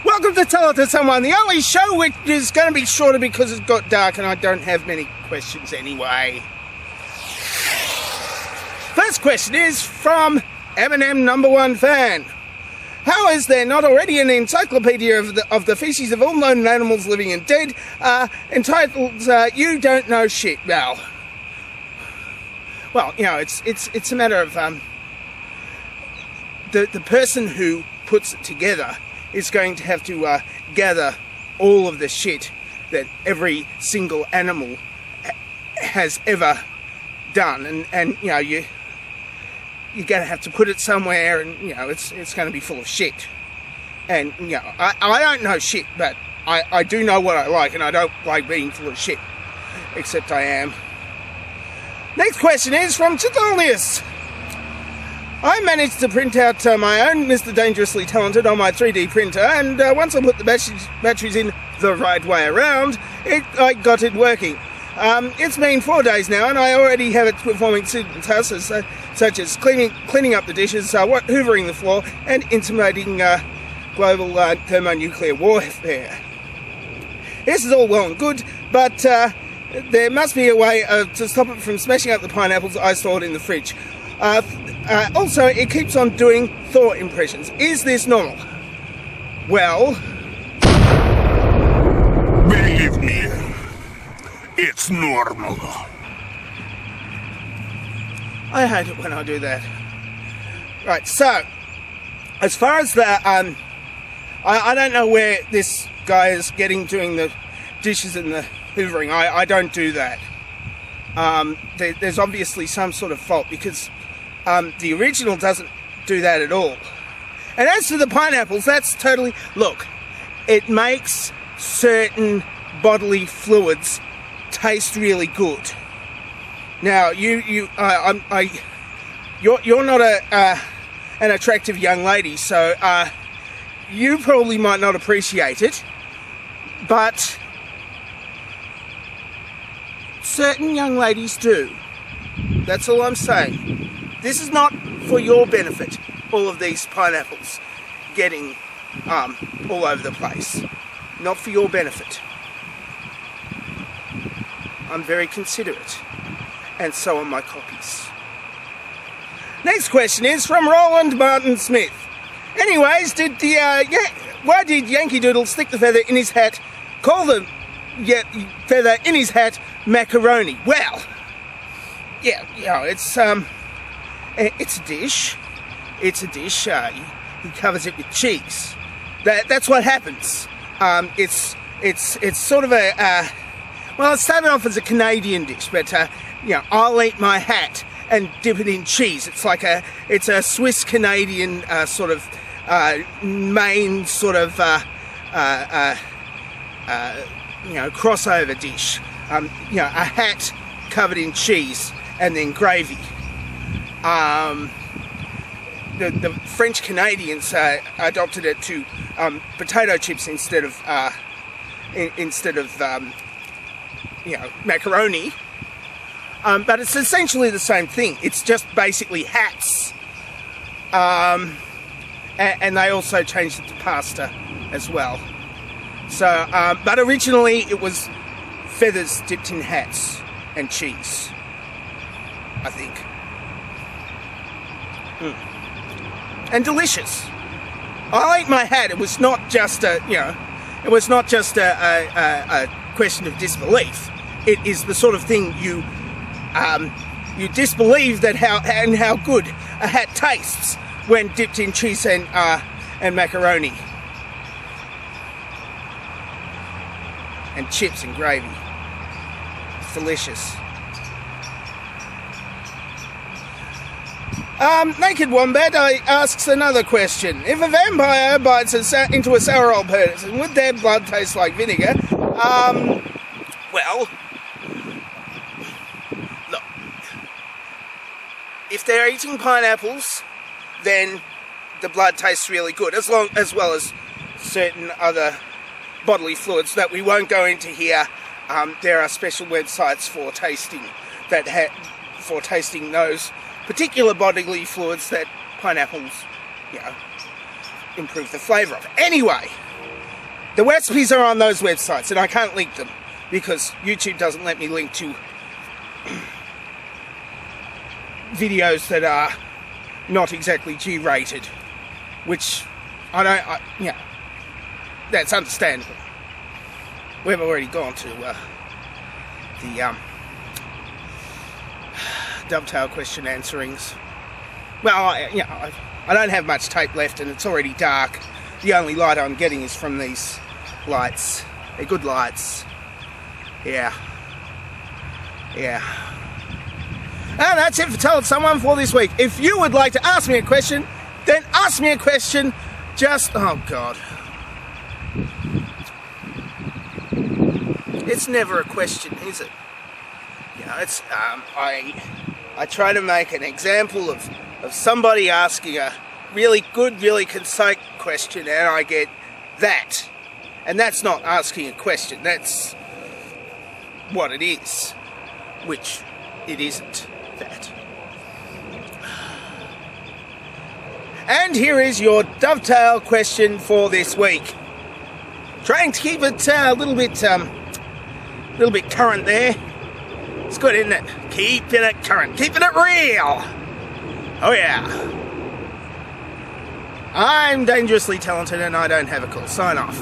Welcome to Tell It to Someone, the only show which is going to be shorter because it's got dark and I don't have many questions anyway. First question is from Eminem #1 fan. How is there not already an encyclopedia of the feces of all known animals, living and dead, entitled "You Don't Know Shit"? Well, you know, it's a matter of the person who puts it together is going to have to gather all of the shit that every single animal has ever done, and you know, you're going to have to put it somewhere, and you know, it's going to be full of shit. And you know, I don't know shit, but I do know what I like, and I don't like being full of shit, except I am. Next question is from Tithonius. I managed to print out my own Mr. Dangerously Talented on my 3D printer, and once I put the batteries in the right way around, I got it working. It's been 4 days now, and I already have it performing simple tasks such as cleaning up the dishes, hoovering the floor, and intimating global thermonuclear warfare. This is all well and good, but there must be a way to stop it from smashing up the pineapples I stored in the fridge. Also, it keeps on doing Thor impressions. Is this normal? Well, believe me, it's normal. I hate it when I do that. Right, so, as far as the, I don't know where this guy is getting doing the dishes and the hoovering. I don't do that. There's obviously some sort of fault, because the original doesn't do that at all. And as to the pineapples, that's totally... Look, it makes certain bodily fluids taste really good. Now, you're not an attractive young lady, so you probably might not appreciate it, but certain young ladies do. That's all I'm saying. This is not for your benefit, all of these pineapples getting all over the place. Not for your benefit. I'm very considerate, and so are my copies. Next question is from Roland Martin Smith. Anyways, why did Yankee Doodle stick the feather in his hat, call the feather in his hat macaroni? Well, yeah, you know, it's a dish. It's a dish. He covers it with cheese. That's what happens. It's sort of a well, it started off as a Canadian dish, but you know, I'll eat my hat and dip it in cheese. It's a Swiss Canadian sort of main sort of you know, crossover dish. You know, a hat covered in cheese and then gravy. The French Canadians adopted it to potato chips instead of you know, macaroni. But it's essentially the same thing. It's just basically hats. And they also changed it to pasta as well. So, but originally it was feathers dipped in hats and cheese, I think. And delicious. I'll eat my hat. It was not just a question of disbelief. It is the sort of thing you disbelieve that how good a hat tastes when dipped in cheese and macaroni and chips and gravy. It's delicious. Naked Wombat asks another question. If a vampire bites into a sour old person, would their blood taste like vinegar? Well, look, if they're eating pineapples, then the blood tastes really good, as well as certain other bodily fluids that we won't go into here. There are special websites for tasting those particular bodily fluids that pineapples, you know, improve the flavour of. Anyway, The recipes are on those websites, and I can't link them because YouTube doesn't let me link to videos that are not exactly G-rated, which yeah, that's understandable. We've already gone to the dovetail question answerings. Well, I don't have much tape left, and it's already dark. The only light I'm getting is from these lights. They're good lights. Yeah. And that's it for Tell It Someone for this week. If you would like to ask me a question, then ask me a question. Just, oh God. It's never a question, is it? You know, it's, I try to make an example of somebody asking a really good, really concise question, and I get that. And that's not asking a question, that's what it is, which it isn't that. And here is your dovetail question for this week. Trying to keep it a little bit current there. It's good, isn't it? Keeping it current, keeping it real. Oh yeah. I'm dangerously talented and I don't have a call. Sign off.